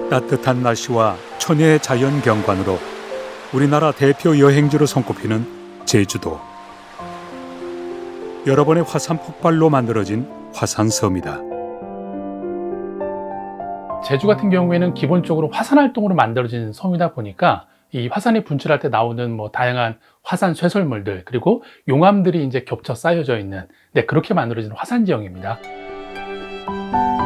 따뜻한 날씨와 천혜의 자연 경관으로 우리나라 대표 여행지로 손꼽히는 제주도. 여러 번의 화산 폭발로 만들어진 화산섬이다. 제주 같은 경우에는 기본적으로 화산 활동으로 만들어진 섬이다 보니까 이 화산이 분출할 때 나오는 다양한 화산 쇠설물들 그리고 용암들이 이제 겹쳐 쌓여져 있는 그렇게 만들어진 화산 지형입니다.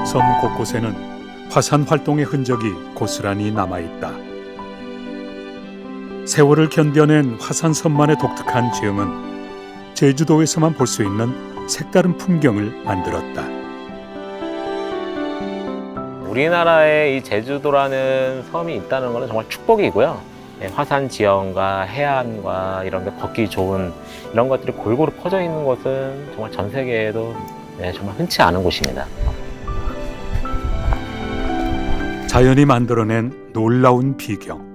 섬 곳곳에는 화산 활동의 흔적이 고스란히 남아있다. 세월을 견뎌낸 화산섬만의 독특한 지형은 제주도에서만 볼 수 있는 색다른 풍경을 만들었다. 우리나라에 이 제주도라는 섬이 있다는 것은 정말 축복이고요. 화산 지형과 해안과 이런 데 걷기 좋은 이런 것들이 골고루 퍼져 있는 곳은 정말 전 세계에도 정말 흔치 않은 곳입니다. 자연이 만들어낸 놀라운 비경.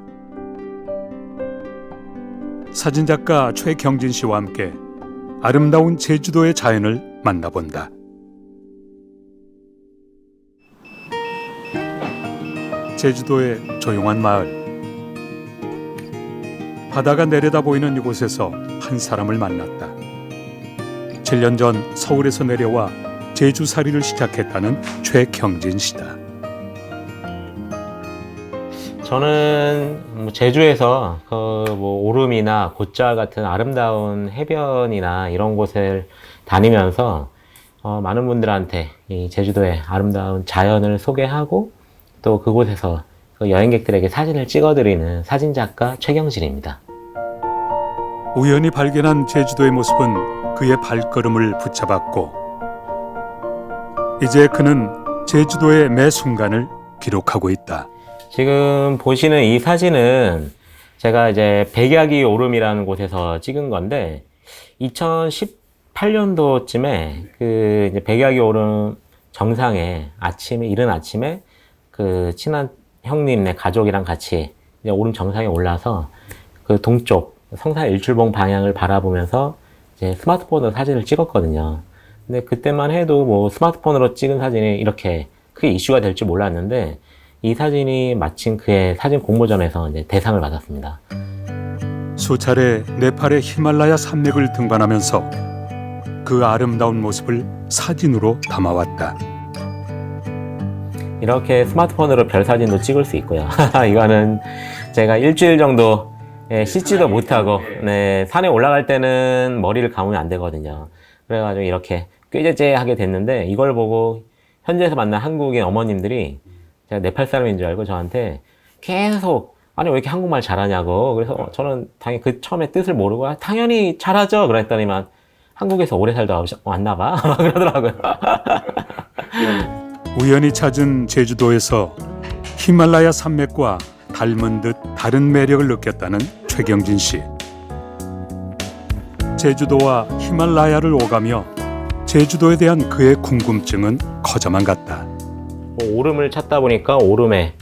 사진작가 최경진 씨와 함께 아름다운 제주도의 자연을 만나본다. 제주도의 조용한 마을. 바다가 내려다 보이는 이곳에서 한 사람을 만났다. 7년 전 서울에서 내려와 제주살이를 시작했다는 최경진 씨다. 저는 제주에서 오름이나 곶자 같은 아름다운 해변이나 이런 곳을 다니면서 많은 분들한테 이 제주도의 아름다운 자연을 소개하고 또 그곳에서 여행객들에게 사진을 찍어드리는 사진작가 최경진입니다. 우연히 발견한 제주도의 모습은 그의 발걸음을 붙잡았고 이제 그는 제주도의 매 순간을 기록하고 있다. 지금 보시는 이 사진은 제가 이제 백야기 오름이라는 곳에서 찍은 건데 2018년도쯤에 이제 백야기 오름 정상에 이른 아침에 그 친한 형님네 가족이랑 같이 이제 오름 정상에 올라서 그 동쪽 성산 일출봉 방향을 바라보면서 이제 스마트폰으로 사진을 찍었거든요. 근데 그때만 해도 스마트폰으로 찍은 사진이 이렇게 크게 이슈가 될 줄 몰랐는데 이 사진이 마침 그의 사진 공모전에서 이제 대상을 받았습니다. 수차례 네팔의 히말라야 산맥을 등반하면서 그 아름다운 모습을 사진으로 담아왔다. 이렇게 스마트폰으로 별 사진도 찍을 수 있고요. 이거는 제가 일주일 정도 씻지도 못하고 산에 올라갈 때는 머리를 감으면 안 되거든요. 그래가지고 이렇게 꾀재재하게 됐는데 이걸 보고 현지에서 만난 한국인 어머님들이 제가 네팔 사람인 줄 알고 저한테 계속 아니 왜 이렇게 한국말 잘하냐고. 그래서 저는 당연히 그 처음에 뜻을 모르고 당연히 잘하죠 그랬더니만 한국에서 오래 살다 왔나 봐 그러더라고요. 우연히 찾은 제주도에서 히말라야 산맥과 닮은 듯 다른 매력을 느꼈다는 최경진 씨. 제주도와 히말라야를 오가며 제주도에 대한 그의 궁금증은 커져만 갔다. 오름을 찾다 보니까 오름의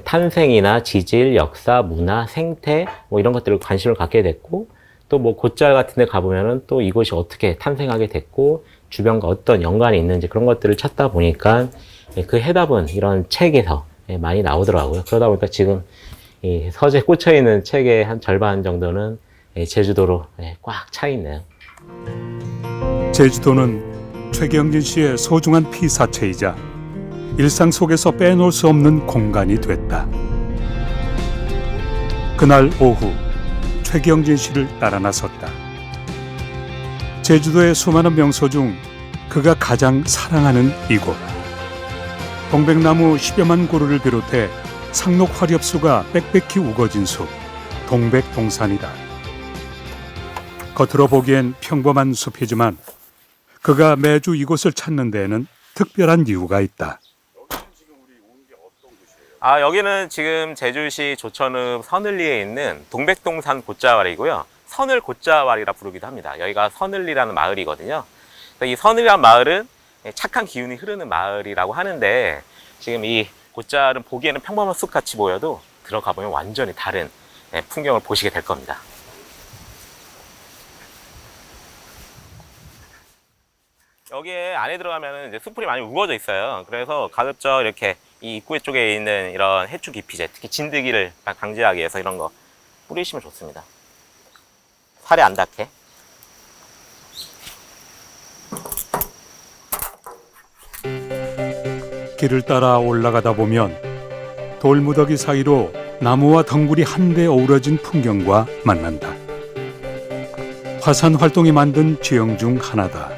탄생이나 지질, 역사, 문화, 생태 이런 것들을 관심을 갖게 됐고 또 곶자 같은 데 가보면은 또 이곳이 어떻게 탄생하게 됐고 주변과 어떤 연관이 있는지 그런 것들을 찾다 보니까 그 해답은 이런 책에서 많이 나오더라고요. 그러다 보니까 지금 이 서재에 꽂혀 있는 책의 한 절반 정도는 제주도로 꽉 차 있네요. 제주도는 최경진 씨의 소중한 피사체이자 일상 속에서 빼놓을 수 없는 공간이 됐다. 그날 오후 최경진 씨를 따라 나섰다. 제주도의 수많은 명소 중 그가 가장 사랑하는 이곳. 동백나무 10여만 그루를 비롯해 상록 화렵수가 빽빽히 우거진 숲, 동백동산이다. 겉으로 보기엔 평범한 숲이지만 그가 매주 이곳을 찾는 데에는 특별한 이유가 있다. 여기는 지금 제주시 조천읍 서늘리에 있는 동백동산 곶자왈이고요. 서늘 곶자왈이라 부르기도 합니다. 여기가 서늘리라는 마을이거든요. 이 서늘이라는 마을은 착한 기운이 흐르는 마을이라고 하는데 지금 이 곶자왈은 보기에는 평범한 숲같이 보여도 들어가 보면 완전히 다른 풍경을 보시게 될 겁니다. 여기에 안에 들어가면 이제 숲풀이 많이 우거져 있어요. 그래서 가급적 이렇게 이 입구 쪽에 있는 이런 해충 기피제, 특히 진드기를 방지하기 위해서 이런 거 뿌리시면 좋습니다. 살이 안 닿게. 길을 따라 올라가다 보면 돌무더기 사이로 나무와 덩굴이 한데 어우러진 풍경과 만난다. 화산 활동이 만든 지형 중 하나다.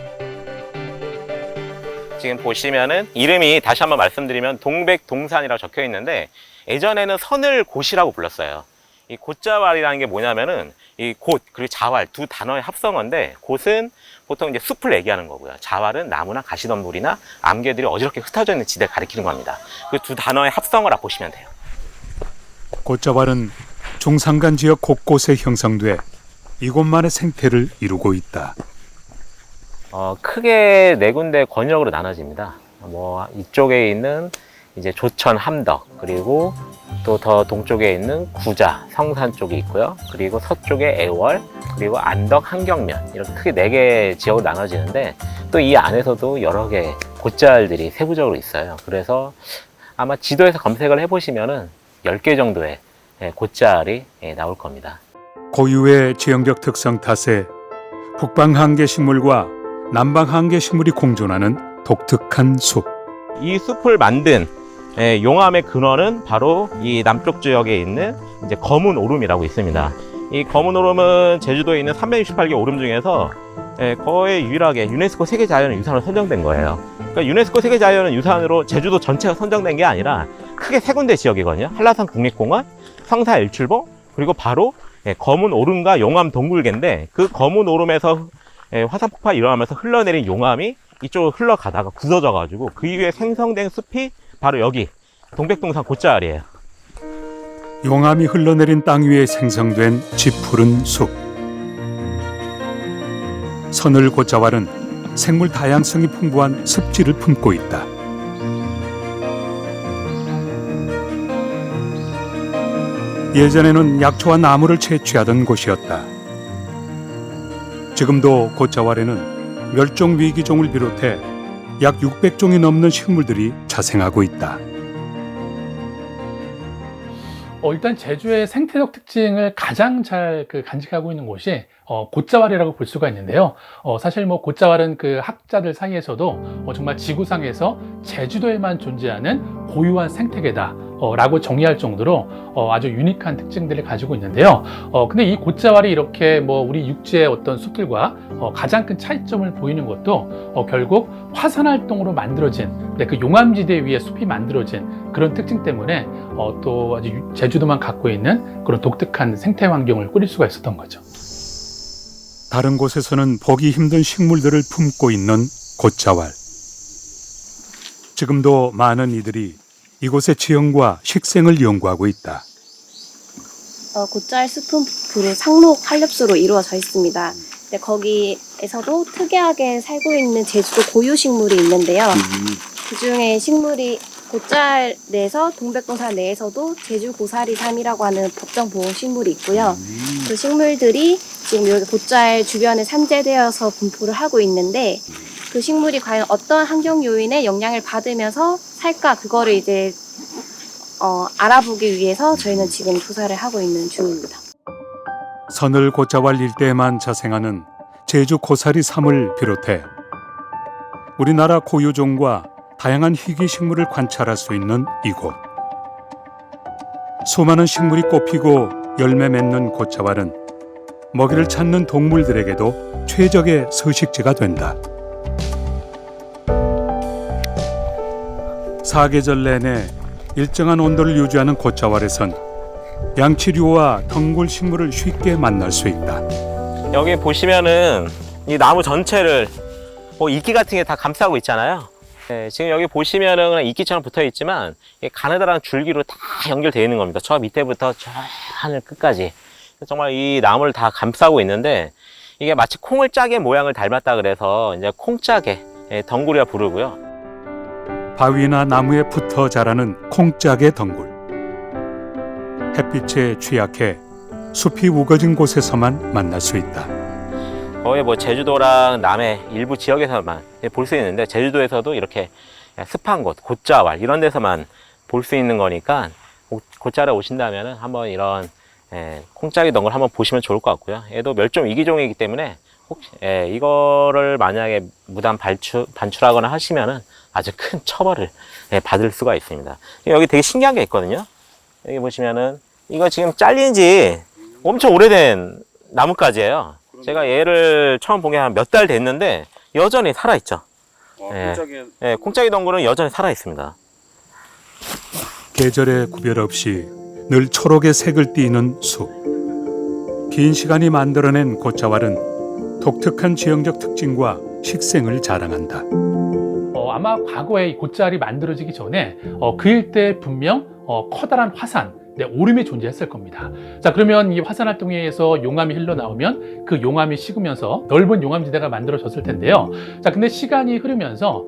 지금 보시면은 이름이 다시 한번 말씀드리면 동백동산이라고 적혀 있는데 예전에는 선을곶이라고 불렀어요. 이 곶자왈이라는 게 뭐냐면은 이 곶 그리고 자왈 두 단어의 합성어인데 곶은 보통 이제 숲을 얘기하는 거고요. 자왈은 나무나 가시덤불이나 암개들이 어지럽게 흩어져 있는 지대를 가리키는 겁니다. 그 두 단어의 합성어라 보시면 돼요. 곶자왈은 중산간 지역 곳곳에 형성돼 이곳만의 생태를 이루고 있다. 크게 네 군데 권역으로 나눠집니다. 이쪽에 있는 이제 조천 함덕, 그리고 또 더 동쪽에 있는 구자, 성산 쪽이 있고요. 그리고 서쪽에 애월, 그리고 안덕, 한경면 이렇게 크게 네 개 지역으로 나눠지는데 또 이 안에서도 여러 개 곶자왈들이 세부적으로 있어요. 그래서 아마 지도에서 검색을 해보시면은 10개 정도의 곶자왈이 나올 겁니다. 고유의 지형적 특성 탓에 북방 한계 식물과 남방 한계 식물이 공존하는 독특한 숲. 이 숲을 만든 용암의 근원은 바로 이 남쪽 지역에 있는 이제 검은 오름이라고 있습니다. 이 검은 오름은 제주도에 있는 368개 오름 중에서 거의 유일하게 유네스코 세계자연유산으로 선정된 거예요. 그러니까 유네스코 세계자연유산으로 제주도 전체가 선정된 게 아니라 크게 세 군데 지역이거든요. 한라산 국립공원, 성사 일출봉, 그리고 바로 검은 오름과 용암 동굴계인데 그 검은 오름에서 화산 폭발이 일어나면서 흘러내린 용암이 이쪽으로 흘러가다가 굳어져 가지고 그 이후에 생성된 숲이 바로 여기 동백동산 곶자왈이에요. 용암이 흘러내린 땅 위에 생성된 짙푸른 숲. 서늘 곶자왈은 생물 다양성이 풍부한 습지를 품고 있다. 예전에는 약초와 나무를 채취하던 곳이었다. 지금도 곶자왈에는 멸종 위기종을 비롯해 약 600종이 넘는 식물들이 자생하고 있다. 일단 제주의 생태적 특징을 가장 잘 간직하고 있는 곳이 곶자왈이라고 볼 수가 있는데요. 사실 곶자왈은 그 학자들 사이에서도 정말 지구상에서 제주도에만 존재하는 고유한 생태계다 라고 정의할 정도로 아주 유니크한 특징들을 가지고 있는데요. 근데 이 곶자왈이 이렇게 우리 육지의 어떤 숲들과 가장 큰 차이점을 보이는 것도 결국 화산 활동으로 만들어진 그 용암지대 위에 숲이 만들어진 그런 특징 때문에 또 아주 제주도만 갖고 있는 그런 독특한 생태 환경을 꾸릴 수가 있었던 거죠. 다른 곳에서는 보기 힘든 식물들을 품고 있는 곶자왈. 지금도 많은 이들이 이곳의 지형과 식생을 연구하고 있다. 곶자왈 숲은 주로 상록 한렵수로 이루어져 있습니다. 근데 거기에서도 특이하게 살고 있는 제주도 고유 식물이 있는데요. 그 중에 식물이 곶자왈 내에서 동백동산 내에서도 제주 고사리삼이라고 하는 법정 보호 식물이 있고요. 그 식물들이 지금 여기 곶자왈 주변에 산재되어서 분포를 하고 있는데 그 식물이 과연 어떤 환경 요인에 영향을 받으면서 살까 그거를 이제 알아보기 위해서 저희는 지금 조사를 하고 있는 중입니다. 서늘 곶자왈 일대에만 자생하는 제주 고사리삼을 비롯해 우리나라 고유종과 다양한 희귀 식물을 관찰할 수 있는 이곳. 수많은 식물이 꽃피고 열매 맺는 곶자왈은 먹이를 찾는 동물들에게도 최적의 서식지가 된다. 사계절 내내 일정한 온도를 유지하는 곶자왈에선 양치류와 덩굴 식물을 쉽게 만날 수 있다. 여기 보시면은 이 나무 전체를 이끼 같은 게 다 감싸고 있잖아요. 지금 여기 보시면은 그냥 이끼처럼 붙어 있지만 가느다란 줄기로 다 연결되어 있는 겁니다. 저 밑에부터 저 하늘 끝까지 정말 이 나무를 다 감싸고 있는데 이게 마치 콩을 짜게 모양을 닮았다 그래서 이제 콩짜개 덩굴이라 부르고요. 바위나 나무에 붙어 자라는 콩짝의 덩굴. 햇빛에 취약해 숲이 우거진 곳에서만 만날 수 있다. 거의 제주도랑 남해 일부 지역에서만 볼 수 있는데 제주도에서도 이렇게 습한 곳, 곶자왈 이런 데서만 볼 수 있는 거니까 곧자래 오신다면 한번 이런 콩짜기 덩굴 한번 보시면 좋을 것 같고요. 얘도 멸종 위기종이기 때문에 혹시 이거를 만약에 무단 반출하거나 하시면은 아주 큰 처벌을 받을 수가 있습니다. 여기 되게 신기한 게 있거든요. 여기 보시면은 이거 지금 잘린 지 엄청 오래된 나뭇가지예요. 제가 얘를 처음 본 게 한 몇 달 됐는데 여전히 살아있죠. 콩짜기 덩굴은 여전히 살아있습니다. 계절의 구별 없이 늘 초록의 색을 띠는 숲. 긴 시간이 만들어낸 곶자왈은 독특한 지형적 특징과 식생을 자랑한다. 아마 과거에 이 곶자왈이 만들어지기 전에 그 일대에 분명 커다란 화산, 오름이 존재했을 겁니다. 자, 그러면 이 화산 활동에 의해서 용암이 흘러나오면 그 용암이 식으면서 넓은 용암지대가 만들어졌을 텐데요. 자, 근데 시간이 흐르면서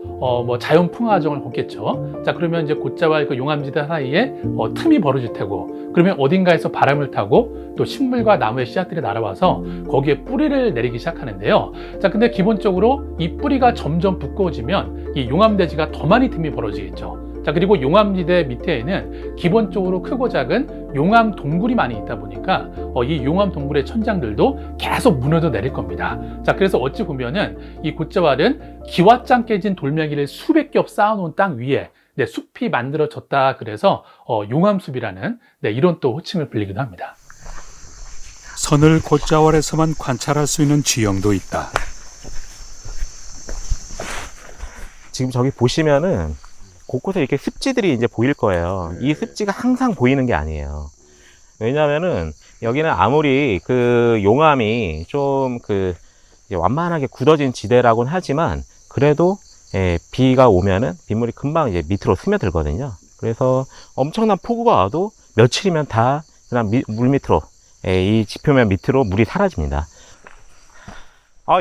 자연 풍화정을 걷겠죠. 자, 그러면 이제 곶자왈 그 용암지대 사이에 틈이 벌어질 테고, 그러면 어딘가에서 바람을 타고 또 식물과 나무의 씨앗들이 날아와서 거기에 뿌리를 내리기 시작하는데요. 자, 근데 기본적으로 이 뿌리가 점점 두꺼워지면 이 용암대지가 더 많이 틈이 벌어지겠죠. 자, 그리고 용암지대 밑에는 기본적으로 크고 작은 용암 동굴이 많이 있다 보니까 이 용암 동굴의 천장들도 계속 무너져 내릴 겁니다. 자, 그래서 어찌 보면은 이 곶자왈은 기와장 깨진 돌멩이를 수백 겹 쌓아놓은 땅 위에 숲이 만들어졌다. 그래서 용암숲이라는 이런 또 호칭을 불리기도 합니다. 선을 곶자왈에서만 관찰할 수 있는 지형도 있다. 지금 저기 보시면은 곳곳에 이렇게 습지들이 이제 보일 거예요. 이 습지가 항상 보이는 게 아니에요. 왜냐하면은 여기는 아무리 그 용암이 좀 완만하게 굳어진 지대라고는 하지만 그래도 비가 오면은 빗물이 금방 이제 밑으로 스며들거든요. 그래서 엄청난 폭우가 와도 며칠이면 다 그냥 물 밑으로 이 지표면 밑으로 물이 사라집니다.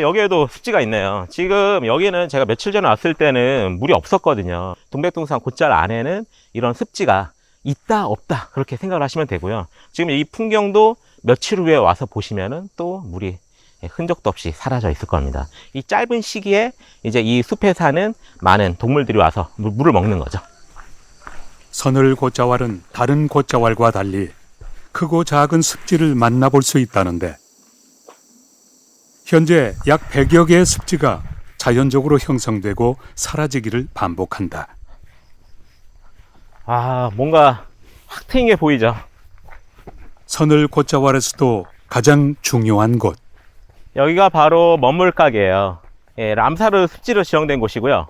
여기에도 습지가 있네요. 지금 여기는 제가 며칠 전에 왔을 때는 물이 없었거든요. 동백동산 곶자왈 안에는 이런 습지가 있다 없다 그렇게 생각을 하시면 되고요. 지금 이 풍경도 며칠 후에 와서 보시면은 또 물이 흔적도 없이 사라져 있을 겁니다. 이 짧은 시기에 이제 이 숲에 사는 많은 동물들이 와서 물을 먹는 거죠. 선을 곶자왈은 다른 곶자왈과 달리 크고 작은 습지를 만나볼 수 있다는데 현재 약 100여 개의 습지가 자연적으로 형성되고 사라지기를 반복한다. 뭔가 확 트인 게 보이죠. 선을 곶자왈에서도 가장 중요한 곳. 여기가 바로 먼물각이에요. 람사르 습지로 지정된 곳이고요.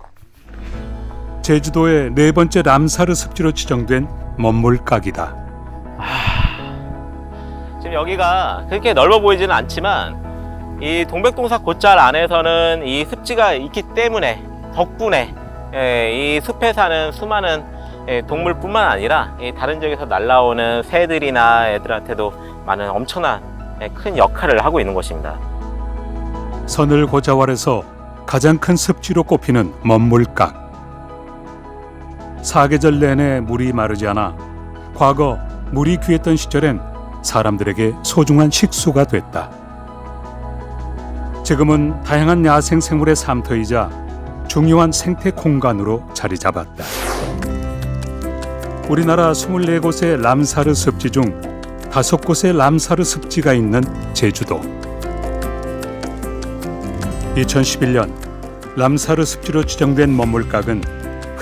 제주도의 네 번째 람사르 습지로 지정된 먼물각이다. 지금 여기가 그렇게 넓어 보이지는 않지만 이 동백동산 곶자왈 안에서는 이 습지가 있기 때문에 덕분에 이 숲에 사는 수많은 동물뿐만 아니라 다른 지역에서 날아오는 새들이나 애들한테도 많은 엄청난 큰 역할을 하고 있는 곳입니다. 선을 곶자왈에서 가장 큰 습지로 꼽히는 먼물각. 사계절 내내 물이 마르지 않아 과거 물이 귀했던 시절엔 사람들에게 소중한 식수가 됐다. 지금은 다양한 야생 생물의 삶터이자 중요한 생태 공간으로 자리 잡았다. 우리나라 24곳의 람사르 습지 중 5곳의 람사르 습지가 있는 제주도. 2011년 람사르 습지로 지정된 먼물각은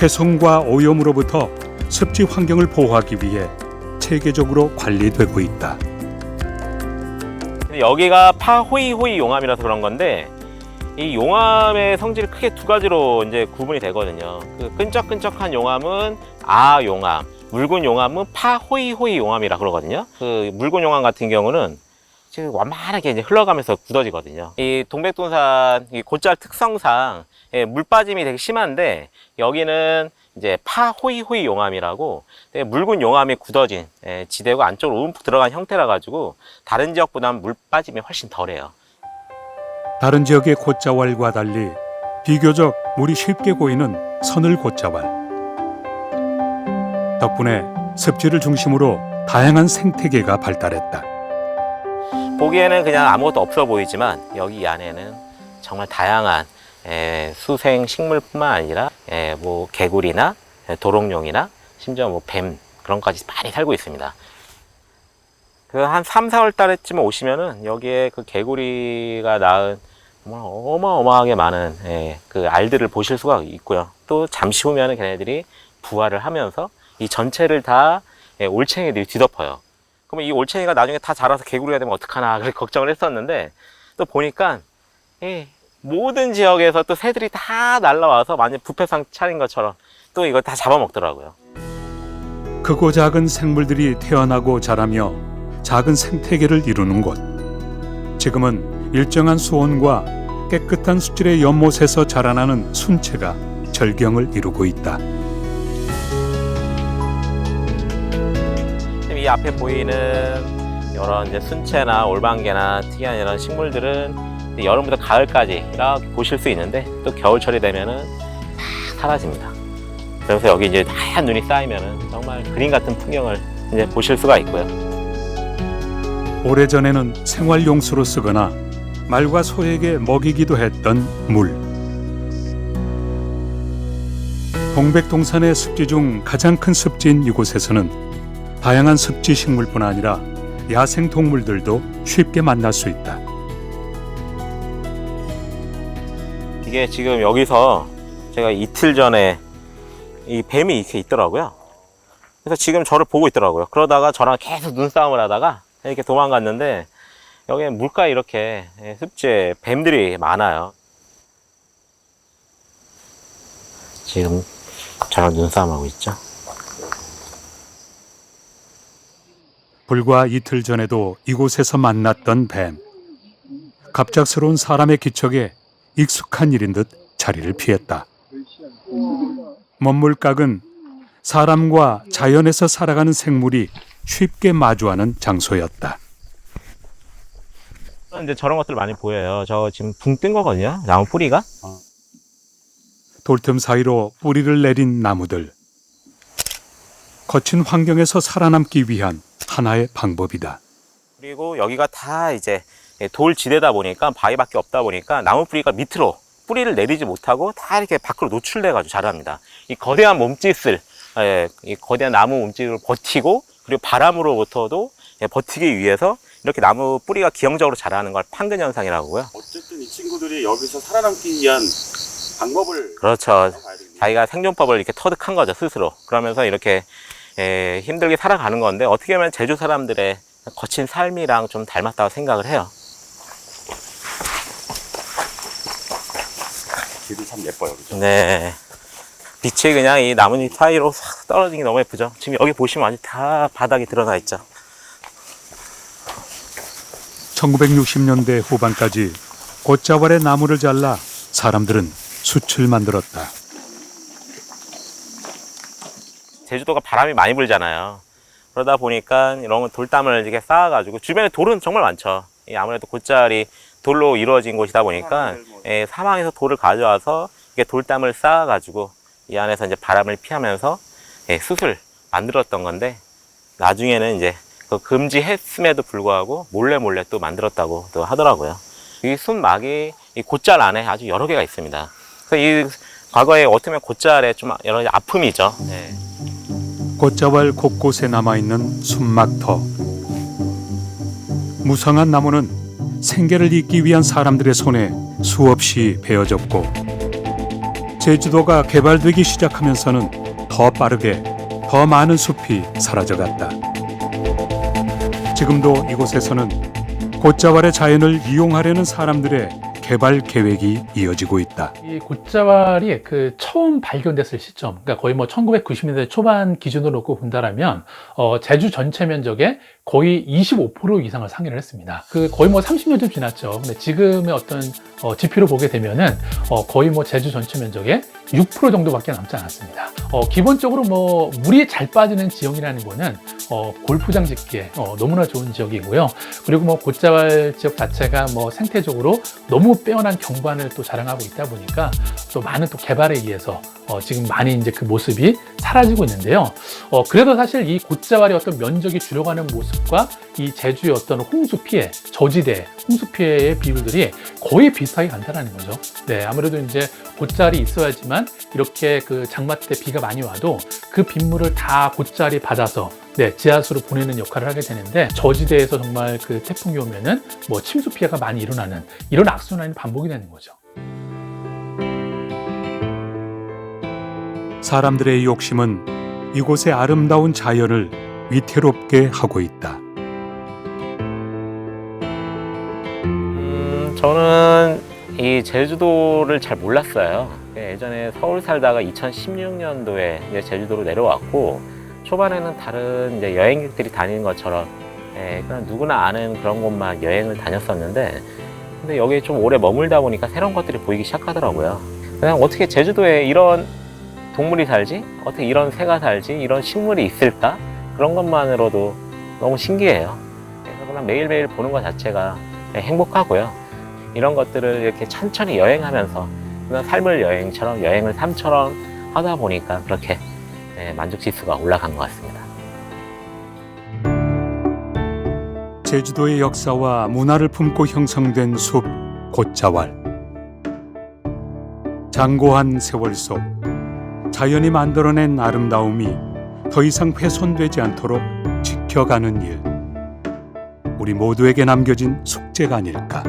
훼손과 오염으로부터 습지 환경을 보호하기 위해 체계적으로 관리되고 있다. 여기가 파호이호이 용암이라서 그런 건데 이 용암의 성질이 크게 두 가지로 이제 구분이 되거든요. 그 끈적끈적한 용암은 아용암, 묽은 용암은 파호이호이 용암이라 그러거든요. 그 묽은 용암 같은 경우는 지금 완만하게 이제 흘러가면서 굳어지거든요. 이 동백동산 이 곶자왈 특성상 물 빠짐이 되게 심한데 여기는 이제 파호이호이 용암이라고 묽은 용암이 굳어진 지대고 안쪽으로 움푹 들어간 형태라 가지고 다른 지역보다는 물 빠짐이 훨씬 덜해요. 다른 지역의 곶자왈과 달리 비교적 물이 쉽게 고이는 선을 곶자왈. 덕분에 습지를 중심으로 다양한 생태계가 발달했다. 보기에는 그냥 아무것도 없어 보이지만 여기 이 안에는 정말 다양한 수생 식물뿐만 아니라 뭐 개구리나 도롱뇽이나 심지어 뭐 뱀 그런 것까지 많이 살고 있습니다. 그 한 3, 4월 달에쯤 오시면은 여기에 그 개구리가 낳은 정말 어마어마하게 많은 그 알들을 보실 수가 있고요. 또 잠시 후면은 걔네들이 부화를 하면서 이 전체를 다 올챙이들이 뒤덮어요. 그러면 이 올챙이가 나중에 다 자라서 개구리가 되면 어떡하나 그렇게 걱정을 했었는데 또 보니까 모든 지역에서 또 새들이 다 날라와서 완전 부패상 차린 것처럼 또 이걸 다 잡아먹더라고요. 크고 작은 생물들이 태어나고 자라며 작은 생태계를 이루는 곳. 지금은 일정한 수온과 깨끗한 수질의 연못에서 자라나는 순채가 절경을 이루고 있다. 이 앞에 보이는 이런 이제 순채나 올방개나 특이한 이런 식물들은 여름부터 가을까지 이렇게 보실 수 있는데 또 겨울철이 되면은 다 사라집니다. 그래서 여기 이제 하얀 눈이 쌓이면은 정말 그림 같은 풍경을 이제 보실 수가 있고요. 오래전에는 생활용수로 쓰거나 말과 소에게 먹이기도 했던 물. 동백동산의 습지 중 가장 큰 습지인 이곳에서는 다양한 습지 식물뿐 아니라 야생 동물들도 쉽게 만날 수 있다. 이게 지금 여기서 제가 이틀 전에 이 뱀이 이렇게 있더라고요. 그래서 지금 저를 보고 있더라고요. 그러다가 저랑 계속 눈싸움을 하다가 이렇게 도망갔는데 여기에 물가에 이렇게 습지에 뱀들이 많아요. 지금 저랑 눈싸움하고 있죠. 불과 이틀 전에도 이곳에서 만났던 뱀. 갑작스러운 사람의 기척에 익숙한 일인 듯 자리를 피했다. 먼물각은 사람과 자연에서 살아가는 생물이 쉽게 마주하는 장소였다. 이제 저런 것들 많이 보여요. 저 지금 붕 뜬 거거든요. 나무 뿌리가. 돌틈 사이로 뿌리를 내린 나무들. 거친 환경에서 살아남기 위한 하나의 방법이다. 그리고 여기가 다 이제 돌지대다 보니까 바위밖에 없다 보니까 나무 뿌리가 밑으로 뿌리를 내리지 못하고 다 이렇게 밖으로 노출돼 가지고 자랍니다. 이 거대한 몸짓을 이 거대한 나무 몸짓을 버티고 그리고 바람으로부터도 버티기 위해서 이렇게 나무 뿌리가 기형적으로 자라는 걸 판근 현상이라고 하고요. 어쨌든 이 친구들이 여기서 살아남기 위한 방법을 그렇죠. 자기가 생존법을 이렇게 터득한 거죠, 스스로. 그러면서 이렇게 힘들게 살아가는 건데 어떻게 보면 제주 사람들의 거친 삶이랑 좀 닮았다고 생각을 해요. 길이 참 예뻐요, 그죠? 네. 빛이 그냥 이 나뭇잎 사이로 싹 떨어지는 게 너무 예쁘죠. 지금 여기 보시면 완전 다 바닥이 드러나 있죠. 1960년대 후반까지 곶자왈의 나무를 잘라 사람들은 숯을 만들었다. 제주도가 바람이 많이 불잖아요. 그러다 보니까 이런 돌담을 이렇게 쌓아가지고 주변에 돌은 정말 많죠. 아무래도 곶자왈이 돌로 이루어진 곳이다 보니까 사방에서 돌을 가져와서 이게 돌담을 쌓아가지고 이 안에서 이제 바람을 피하면서 숯을 만들었던 건데 나중에는 이제 그 금지했음에도 불구하고 몰래 또 만들었다고 또 하더라고요. 이 숯막이 이 곶자왈 안에 아주 여러 개가 있습니다. 그래서 이 과거에 어떻게 보면 곶자왈의 좀 여러 가지 아픔이죠. 곶자왈 곳곳에 남아있는 순막터. 무성한 나무는 생계를 잇기 위한 사람들의 손에 수없이 베어졌고 제주도가 개발되기 시작하면서는 더 빠르게 더 많은 숲이 사라져갔다. 지금도 이곳에서는 곶자왈의 자연을 이용하려는 사람들의 개발 계획이 이어지고 있다. 이 곶자왈이 그 처음 발견됐을 시점, 그러니까 거의 뭐 1990년대 초반 기준으로 놓고 본다라면 제주 전체 면적의 거의 25% 이상을 상회를 했습니다. 그 거의 뭐 30년쯤 지났죠. 근데 지금의 어떤 지표로 보게 되면은 거의 뭐 제주 전체 면적의 6% 정도밖에 남지 않았습니다. 기본적으로 뭐 물이 잘 빠지는 지형이라는 거는 골프장 짓기에 너무나 좋은 지역이고요. 그리고 뭐 곶자왈 지역 자체가 뭐 생태적으로 너무 빼어난 경관을 또 자랑하고 있다 보니까 또 많은 또 개발에 의해서 지금 많이 이제 그 모습이 사라지고 있는데요. 그래도 사실 이 곶자왈의 어떤 면적이 줄어가는 모습과 이 제주의 어떤 홍수 피해, 저지대, 홍수 피해의 비율들이 거의 비슷하게 간다는 거죠. 네, 아무래도 이제 곶자리 있어야지만 이렇게 그 장마 때 비가 많이 와도 그 빗물을 다 곶자리 받아서 네, 지하수로 보내는 역할을 하게 되는데, 저지대에서 정말 그 태풍이 오면은 뭐 침수 피해가 많이 일어나는 이런 악순환이 반복이 되는 거죠. 사람들의 욕심은 이곳의 아름다운 자연을 위태롭게 하고 있다. 저는 이 제주도를 잘 몰랐어요. 예전에 서울 살다가 2016년도에 이제 제주도로 내려왔고, 초반에는 다른 이제 여행객들이 다니는 것처럼 그냥 누구나 아는 그런 곳만 여행을 다녔었는데, 근데 여기에 좀 오래 머물다 보니까 새로운 것들이 보이기 시작하더라고요. 그냥 어떻게 제주도에 이런 동물이 살지? 어떻게 이런 새가 살지? 이런 식물이 있을까? 그런 것만으로도 너무 신기해요. 그래서 그냥 매일매일 보는 것 자체가 행복하고요. 이런 것들을 이렇게 천천히 여행하면서 그냥 삶을 여행처럼, 여행을 삶처럼 하다 보니까 그렇게 만족 지수가 올라간 것 같습니다. 제주도의 역사와 문화를 품고 형성된 숲 곶자왈. 장고한 세월 속 자연이 만들어낸 아름다움이 더 이상 훼손되지 않도록 지켜가는 일. 우리 모두에게 남겨진 숙제가 아닐까.